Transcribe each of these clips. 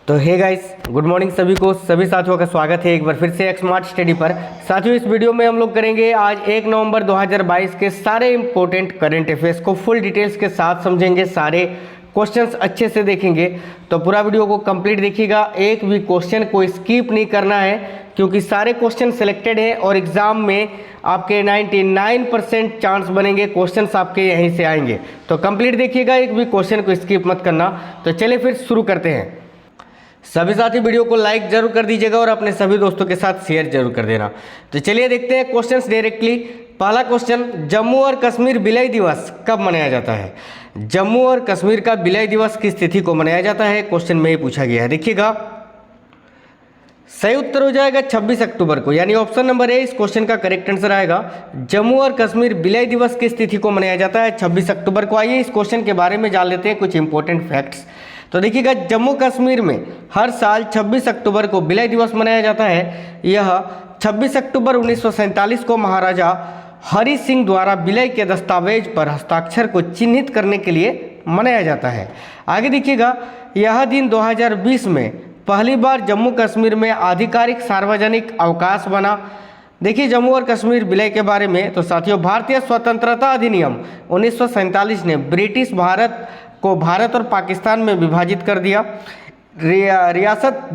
तो hey guys, good morning सभी को, सभी साथियों का स्वागत है एक बार फिर से एक स्मार्ट स्टडी पर। साथियों, इस वीडियो में हम लोग करेंगे आज 1 नवंबर 2022 के सारे इंपॉर्टेंट करंट अफेयर्स को फुल डिटेल्स के साथ समझेंगे, सारे क्वेश्चंस अच्छे से देखेंगे। तो पूरा वीडियो को कंप्लीट देखिएगा, एक भी क्वेश्चन को स्किप नहीं करना है क्योंकि सारे क्वेश्चन सिलेक्टेड हैं और एग्जाम में आपके 99% चांस बनेंगे क्वेश्चंस आपके यहीं से आएंगे। तो कंप्लीट देखिएगा, एक भी क्वेश्चन को स्किप मत करना। तो चलिए फिर शुरू करते हैं। सभी साथी वीडियो को लाइक जरूर कर दीजिएगा और अपने सभी दोस्तों के साथ शेयर जरूर कर देना। तो चलिए देखते हैं क्वेश्चंस डायरेक्टली। पहला क्वेश्चन, जम्मू और कश्मीर विलय दिवस कब मनाया जाता है? जम्मू और कश्मीर का विलय दिवस किस तिथि को मनाया जाता है? क्वेश्चन में ही पूछा गया है। देखिएगा, सही उत्तर हो जाएगा 26 अक्टूबर को, यानी ऑप्शन नंबर ए इस क्वेश्चन का करेक्ट आंसर आएगा। जम्मू और कश्मीर विलय दिवस किस तिथि को मनाया जाता है? 26 अक्टूबर को। आइए इस क्वेश्चन के बारे में जान लेते हैं कुछ इंपॉर्टेंट फैक्ट्स। तो देखिएगा, जम्मू कश्मीर में हर साल 26 अक्टूबर को विलय दिवस मनाया जाता है। यह 26 अक्टूबर 1947 को महाराजा हरि सिंह द्वारा विलय के दस्तावेज पर हस्ताक्षर को चिन्हित करने के लिए मनाया जाता है। आगे देखिएगा, यह दिन 2020 में पहली बार जम्मू कश्मीर में आधिकारिक सार्वजनिक अवकाश बना। देखिए, जम्मू और कश्मीर विलय के बारे में तो साथियों, भारतीय स्वतंत्रता अधिनियम 1947 ने ब्रिटिश भारत को भारत और पाकिस्तान में विभाजित कर दिया। रियासतें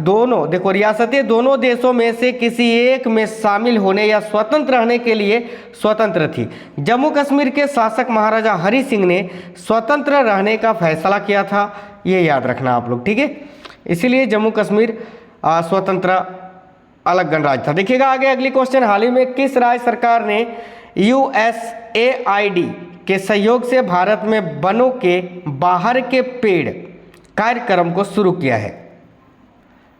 दोनों देशों में से किसी एक में शामिल होने या स्वतंत्र रहने के लिए स्वतंत्र थी। जम्मू कश्मीर के शासक महाराजा हरि सिंह ने स्वतंत्र रहने का फैसला किया था, ये याद रखना आप लोग, ठीक है। इसीलिए जम्मू कश्मीर स्वतंत्र अलग गणराज्य था। देखिएगा आगे अगली क्वेश्चन, हाल ही में किस राज्य सरकार ने USAID के सहयोग से भारत में वनों के बाहर के पेड़ कार्यक्रम को शुरू किया है?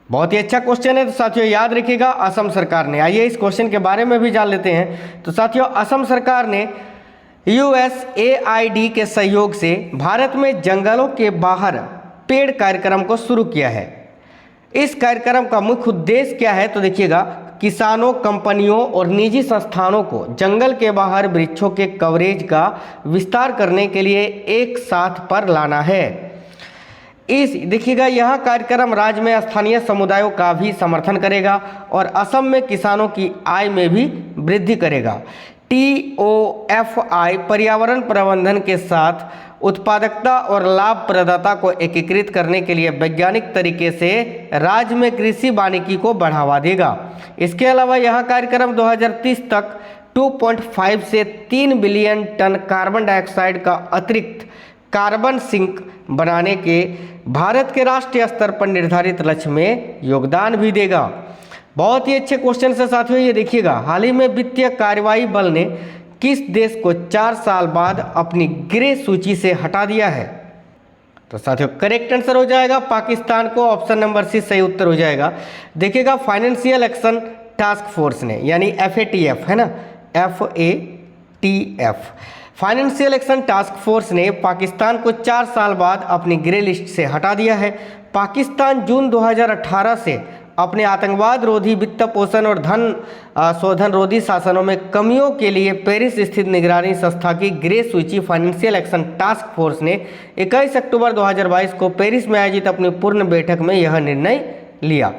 बहुत ही अच्छा क्वेश्चन है। तो साथियों याद रखिएगा, असम सरकार ने। आइए इस क्वेश्चन के बारे में भी जान लेते हैं। तो साथियों, असम सरकार ने USAID के सहयोग से भारत में जंगलों के बाहर पेड़ कार्यक्रम को शुरू किया है। इस कार्यक्रम का मुख्य उद्देश्य क्या है? तो देखिएगा, किसानों, कंपनियों और निजी संस्थानों को जंगल के बाहर वृक्षों के कवरेज का विस्तार करने के लिए एक साथ पर लाना है। देखिएगा, यह कार्यक्रम राज्य में स्थानीय समुदायों का भी समर्थन करेगा और असम में किसानों की आय में भी वृद्धि करेगा। TOFI पर्यावरण प्रबंधन के साथ उत्पादकता और लाभप्रदता को एकीकृत करने के लिए वैज्ञानिक तरीके से राज्य में कृषि वानिकी को बढ़ावा देगा। इसके अलावा यह कार्यक्रम 2030 तक 2.5 से 3 बिलियन टन कार्बन डाइऑक्साइड का अतिरिक्त कार्बन सिंक बनाने के भारत के राष्ट्रीय स्तर पर निर्धारित लक्ष्य में योगदान भी देगा। बहुत ही अच्छे क्वेश्चन से साथियों, ये देखिएगा, हाल ही में वित्तीय कार्रवाई बल ने किस देश को 4 साल बाद अपनी ग्रे सूची से हटा दिया है? तो साथियों करेक्ट आंसर हो जाएगा पाकिस्तान को, ऑप्शन नंबर सी सही उत्तर हो जाएगा। देखिएगा, फाइनेंशियल एक्शन टास्क फोर्स ने, यानी FATF है ना, FATF financial action task force ने पाकिस्तान को 4 साल बाद अपनी ग्रे लिस्ट से हटा दिया है। पाकिस्तान जून 2018 से अपने आतंकवाद रोधी, वित्त पोषण और धन शोधन रोधी शासनों में कमियों के लिए पेरिस स्थित निगरानी संस्था की ग्रे सूची फाइनेंशियल एक्शन टास्क फोर्स ने 21 अक्टूबर 2022 को पेरिस में आयोजित अपनी पूर्ण बैठक में यह निर्णय लिया।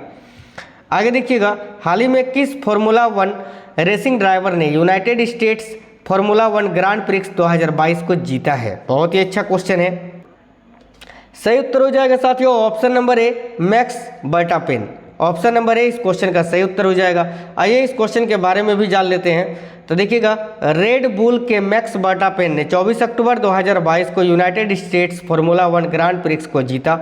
आगे देखिएगा, हाल ही में किस फॉर्मूला 1 रेसिंग ड्राइवर ने United states formula 1 grand prix 2022 को जीता है? बहुत ही अच्छा क्वेश्चन है। सही उत्तर हो जाएगा साथियों option number A, max Verstappen. Option number A इस क्वेश्चन का सही उत्तर हो जाएगा। आइए इस क्वेश्चन के बारे में भी जान लेते हैं। तो देखिएगा, रेड बुल के मैक्स वर्स्टैपेन ने 24 अक्टूबर 2022 को United states formula 1 grand prix को जीता।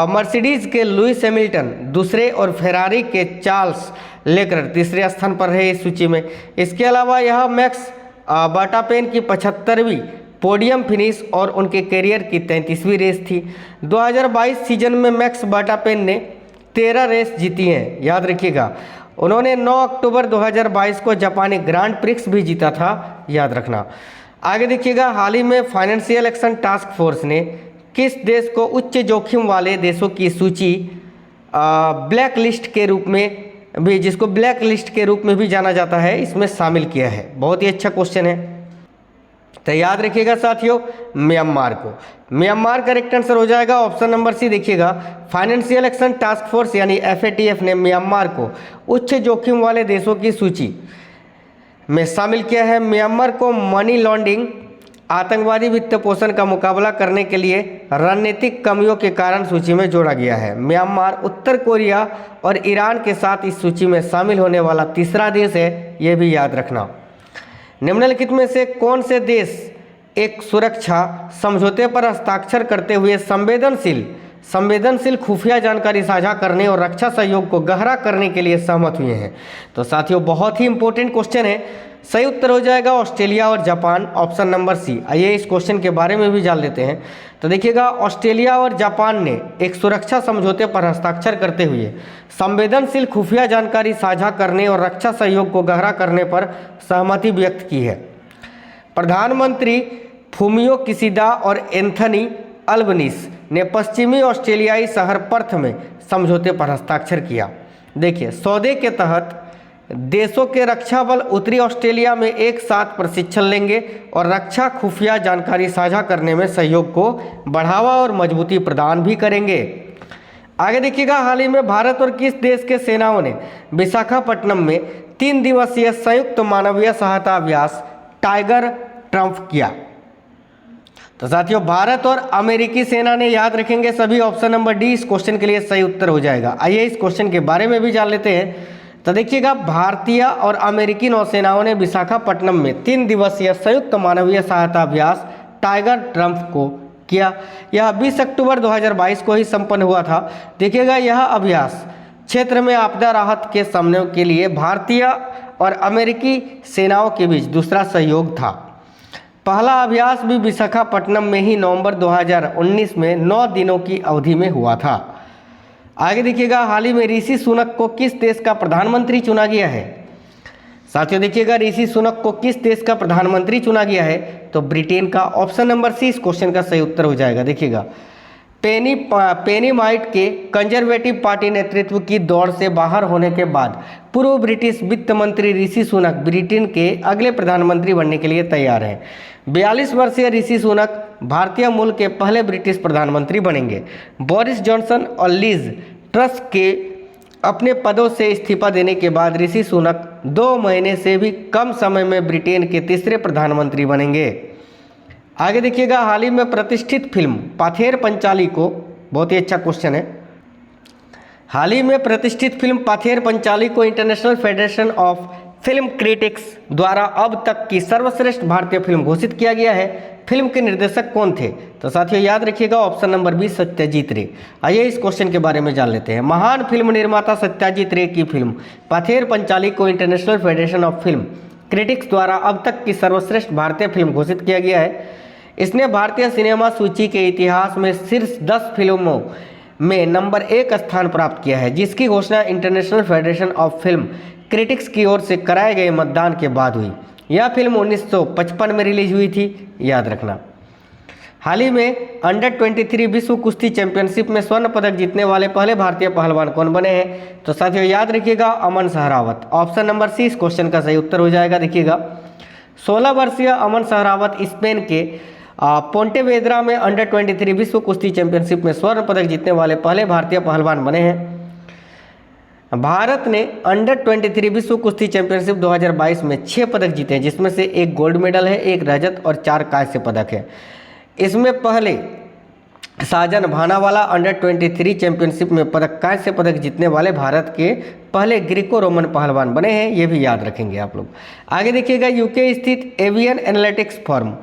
मर्सिडीज के लुइस हैमिल्टन दूसरे और फेरारी के चार्ल्स लेक्लर्क तीसरे स्थान पर रहे इस सूची में। इसके अलावा यह मैक्स वर्स्टैपेन की 75वीं पोडियम फिनिश और उनके करियर की 33वीं रेस थी। 2022 सीजन में मैक्स वर्स्टैपेन ने 13 रेस जीती हैं, याद रखिएगा। उन्होंने 9 अक्टूबर 2022 को जापानी ग्रांड प्रिक्स भी जीता था, याद रखना। आगे देखिएगा, हाल ही में फाइनेंशियल एक्शन टास्क फोर्स ने किस देश को उच्च जोखिम वाले देशों की सूची ब्लैक लिस्ट के रूप में भी, जिसको ब्लैक लिस्ट के रूप में भी जाना जाता है, इसमें शामिल किया है? बहुत ही अच्छा क्वेश्चन है। तो याद रखिएगा साथियों म्यांमार को। म्यांमार करेक्ट आंसर हो जाएगा ऑप्शन नंबर सी। देखिएगा फाइनेंशियल एक्शन टास्क फोर्स यानी FATF ने म्यांमार को उच्च जोखिम वाले देशों की सूची में शामिल किया है। म्यांमार को मनी लॉन्ड्रिंग, आतंकवादी वित्त पोषण का मुकाबला करने के लिए रणनीतिक कमियों के कारण सूची में जोड़ा गया है। म्यांमार उत्तर कोरिया और ईरान के साथ इस सूची में शामिल होने वाला तीसरा देश है, ये भी याद रखना। निम्नलिखित में से कौन से देश एक सुरक्षा समझौते पर हस्ताक्षर करते हुए संवेदनशील खुफिया जानकारी साझा करने और रक्षा सहयोग को गहरा करने के लिए सहमत हुए हैं? तो साथियों बहुत ही इंपॉर्टेंट क्वेश्चन है। सही उत्तर हो जाएगा ऑस्ट्रेलिया और जापान, ऑप्शन नंबर सी। आइए इस क्वेश्चन के बारे में भी जान लेते हैं। तो देखिएगा ऑस्ट्रेलिया और जापान ने एक सुरक्षा समझौते पर हस्ताक्षर करते हुए संवेदनशील खुफिया जानकारी साझा करने और रक्षा सहयोग को गहरा करने पर सहमति व्यक्त की है। प्रधानमंत्री फूमियो किशिदा और एंथनी अल्बनीस ने पश्चिमी ऑस्ट्रेलियाई शहर पर्थ में समझौते पर हस्ताक्षर किया। देखिए सौदे के तहत देशों के रक्षा बल उत्तरी ऑस्ट्रेलिया में एक साथ प्रशिक्षण लेंगे और रक्षा खुफिया जानकारी साझा करने में सहयोग को बढ़ावा और मजबूती प्रदान भी करेंगे। आगे देखिएगा हाल ही में भारत और किस देश के सेनाओं ने विशाखापट्टनम में 3 दिवसीय संयुक्त मानवीय सहायता अभ्यास टाइगर ट्रम्प किया? तो साथियों भारत और अमेरिकी सेना ने, याद रखेंगे सभी, ऑप्शन नंबर डी इस क्वेश्चन के लिए सही उत्तर हो जाएगा। आइए इस क्वेश्चन के बारे में भी जान लेते हैं। तो देखिएगा भारतीय और अमेरिकी नौसेनाओं ने विशाखापट्टनम में 3 दिवसीय संयुक्त मानवीय सहायता अभ्यास टाइगर ट्रम्प को किया। यह 20 अक्टूबर 2022 को ही संपन्न हुआ था। देखिएगा यह अभ्यास क्षेत्र में आपदा राहत के समन्वय के लिए भारतीय और अमेरिकी सेनाओं के बीच दूसरा सहयोग था। पहला अभ्यास भी विशाखापट्टनम में ही नवंबर 2019 में 9 दिनों की अवधि में हुआ था। आगे देखिएगा हाल ही में ऋषि सुनक को किस देश का प्रधानमंत्री चुना गया है? साथियों देखिएगा ऋषि सुनक को किस देश का प्रधानमंत्री चुना गया है? तो ब्रिटेन का, ऑप्शन नंबर सी इस क्वेश्चन का सही उत्तर हो जाएगा। देखिएगा पेनी माइट के कंजर्वेटिव पार्टी नेतृत्व की दौड़ से बाहर होने के बाद पूर्व ब्रिटिश वित्त मंत्री ऋषि सुनक ब्रिटेन के अगले प्रधानमंत्री बनने के लिए तैयार हैं। 42 वर्षीय ऋषि सुनक भारतीय मूल के पहले ब्रिटिश प्रधानमंत्री बनेंगे। बोरिस जॉनसन और लिज ट्रस के अपने पदों से इस्तीफा देने के बाद ऋषि सुनक 2 महीने से भी कम समय में ब्रिटेन के तीसरे प्रधानमंत्री बनेंगे। आगे देखिएगा हाल ही में प्रतिष्ठित फिल्म पाथेर पंचाली को, बहुत ही अच्छा क्वेश्चन है, हाल ही में प्रतिष्ठित फिल्म पाथेर पंचाली को international federation of film critics द्वारा अब तक की सर्वश्रेष्ठ भारतीय फिल्म घोषित किया गया है। फिल्म के निर्देशक कौन थे? तो साथियों याद रखिएगा ऑप्शन नंबर बी सत्यजीत रे। आइए इस क्वेश्चन के बारे में जान लेते हैं। महान फिल्म निर्माता सत्यजीत रे की फिल्म पाथेर पंचाली को international federation of film critics द्वारा अब तक की सर्वश्रेष्ठ भारतीय फिल्म घोषित किया गया है। इसने भारतीय सिनेमा सूची के इतिहास में शीर्ष 10 फिल्मों में नंबर 1 स्थान प्राप्त किया है, जिसकी घोषणा international federation of film critics की ओर से कराए गए मतदान के बाद हुई। यह फिल्म 1955 में रिलीज हुई थी, याद रखना। हाल ही में अंडर 23 विश्व कुश्ती चैंपियनशिप में स्वर्ण पदक जीतने वाले पहले भारतीय पहलवान कौन बने हैं? तो साथियों याद रखिएगा अमन सहरावत, ऑप्शन नंबर सी इस क्वेश्चन का सही उत्तर हो जाएगा। देखिएगा 16 वर्षीय अमन सहरावत स्पेन के पोंटेवेद्रा में अंडर 23 विश्व कुश्ती चैंपियनशिप में स्वर्ण पदक जीतने वाले पहले भारतीय पहलवान बने हैं। भारत ने अंडर 23 विश्व कुश्ती चैंपियनशिप 2022 में 6 पदक जीते हैं, जिसमें से 1 गोल्ड मेडल है, 1 रजत और 4 कांस्य पदक है। इसमें पहले साजन भानावाला अंडर 23 चैंपियनशिप में कांस्य पदक जीतने वाले भारत के पहले ग्रीको रोमन पहलवान बने हैं, ये भी याद रखेंगे आप लोग। आगे देखिएगा यूके स्थित एवियन एनालिटिक्स फर्म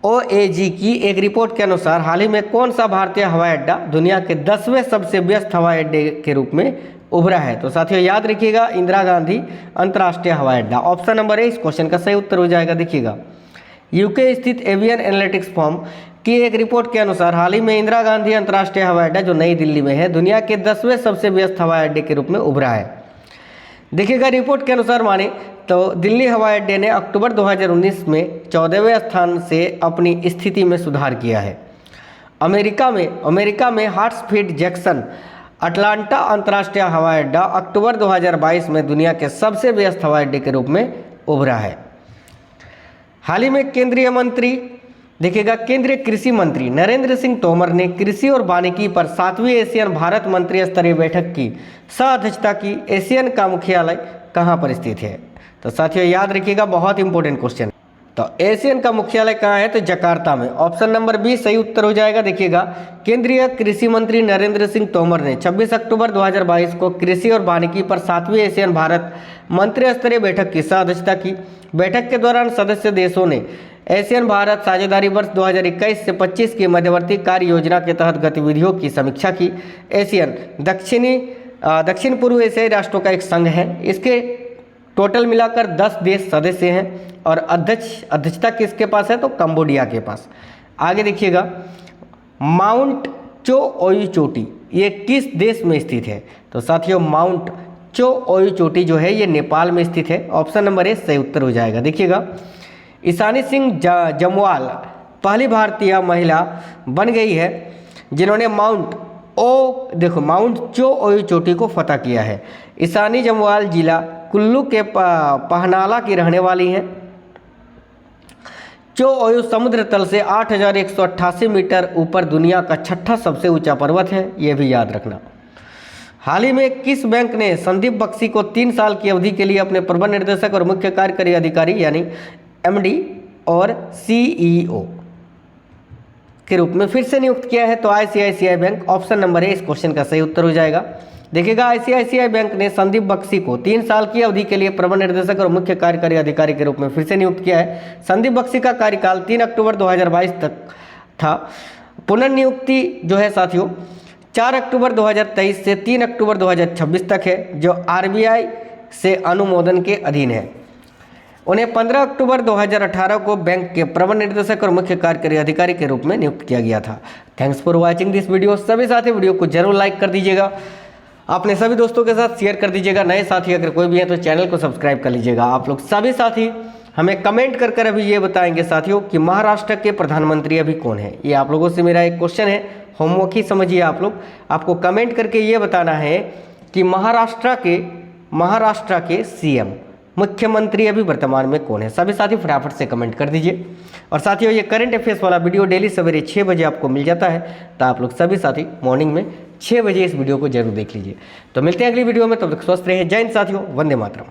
OAG की एक रिपोर्ट के अनुसार हाल ही में कौन सा भारतीय हवाई अड्डा दुनिया के 10वें सबसे व्यस्त हवाई अड्डे के रूप में उभरा है? तो साथियों याद रखिएगा इंदिरा गांधी अंतर्राष्ट्रीय हवाई अड्डा, ऑप्शन नंबर ए इस क्वेश्चन का सही उत्तर हो जाएगा। देखिएगा यूके स्थित एवियन एनालिटिक्स फर्म की एक रिपोर्ट के अनुसार हाल ही में इंदिरा गांधी अंतर्राष्ट्रीय हवाई अड्डा जो नई दिल्ली में है दुनिया के 10वें सबसे व्यस्त हवाई अड्डे के रूप में उभरा है। देखिएगा रिपोर्ट के अनुसार माने तो दिल्ली हवाई अड्डे ने अक्टूबर 2019 में 14वें स्थान से अपनी स्थिति में सुधार किया है। अमेरिका में हार्ट्सफील्ड जैक्सन अटलांटा अंतर्राष्ट्रीय हवाई अड्डा अक्टूबर 2022 में दुनिया के सबसे व्यस्त हवाई अड्डे के रूप में उभरा है। हाल ही में केंद्रीय मंत्री देखिएगा, केंद्रीय कृषि मंत्री नरेंद्र सिंह तोमर ने कृषि और वानिकी पर 7वीं एशियन भारत मंत्री स्तरीय बैठक की सह अध्यक्षता की। एशियन का मुख्यालय कहाँ पर स्थित है? तो साथियों याद रखिएगा, बहुत इंपॉर्टेंट क्वेश्चन। तो एशियन का मुख्यालय कहाँ है? तो जकार्ता में। ऑप्शन नंबर बी सही उत्तर हो जाएगा। देखिएगा, केंद्रीय कृषि मंत्री नरेंद्र सिंह तोमर ने 26 अक्टूबर 2022 को कृषि और वानिकी पर 7वीं एशियन भारत मंत्री स्तरीय बैठक की सह अध्यक्षता की। बैठक के दौरान सदस्य देशों ने एशियन भारत साझेदारी वर्ष 2021 से 25 की मध्यवर्ती कार्य योजना के तहत गतिविधियों की समीक्षा की। एशियन दक्षिण पूर्व एशियाई राष्ट्रों का एक संघ है। इसके टोटल मिलाकर 10 देश सदस्य हैं और अध्यक्षता किसके पास है? तो कंबोडिया के पास। आगे देखिएगा, माउंट चो ओयू चोटी ये किस देश में स्थित है? तो साथियों माउंट चो ओयू चोटी जो है ये नेपाल में स्थित है। ऑप्शन नंबर ए सही उत्तर हो जाएगा। देखिएगा, ईशानी सिंह जमवाल पहली भारतीय महिला बन गई है जिन्होंने माउंट चो ओयू चोटी को फतह किया है। ईशानी जमवाल जिला कुल्लू के पहनाला की रहने वाली हैं। चो ओयू समुद्र तल से 8,188 मीटर ऊपर दुनिया का 6ठा सबसे ऊंचा पर्वत है, यह भी याद रखना। हाल ही में किस बैंक ने संदीप बख्शी को 3 साल की अवधि के लिए अपने प्रबंध निर्देशक और मुख्य कार्यकारी अधिकारी यानी एमडी और सीईओ के रूप में फिर से नियुक्त किया है? तो ICICI bank. Option number A इस क्वेश्चन का सही उत्तर हो जाएगा। देखिएगा, आईसीआईसीआई बैंक ने संदीप बख्शी को 3 साल की अवधि के लिए प्रबंध निर्देशक और मुख्य कार्यकारी अधिकारी के रूप में फिर से नियुक्त किया है। संदीप बख्शी का कार्यकाल 3 अक्टूबर 2022 तक था। पुनर्नियुक्ति जो है साथियों 4 अक्टूबर 2023 से 3 अक्टूबर 2026 तक है, जो आरबीआई से अनुमोदन के अधीन है। उन्हें 15 अक्टूबर 2018 को बैंक के प्रबंध निर्देशक और मुख्य कार्यकारी अधिकारी के रूप में नियुक्त किया गया था। Thanks for watching this video. सभी साथी वीडियो को जरूर लाइक कर दीजिएगा, अपने सभी दोस्तों के साथ शेयर कर दीजिएगा। नए साथी अगर कोई भी है तो चैनल को सब्सक्राइब कर लीजिएगा। आप लोग सभी साथी हमें कमेंट कर अभी ये बताएंगे साथियों कि महाराष्ट्र के प्रधानमंत्री अभी कौन है। ये आप लोगों से मेरा एक क्वेश्चन है, होमवर्क ही समझिए आप लोग। आपको कमेंट करके ये बताना है कि महाराष्ट्र के सीएम मुख्यमंत्री अभी वर्तमान में कौन है। सभी साथी फटाफट से कमेंट कर दीजिए। और साथियों ये करंट अफेयर्स वाला वीडियो डेली सवेरे 6 बजे आपको मिल जाता है, तो आप लोग सभी साथी मॉर्निंग में 6 बजे इस वीडियो को जरूर देख लीजिए। तो मिलते हैं अगली वीडियो में, तब तक स्वस्थ रहिए। जय हिंद साथियों, वंदे मातरम।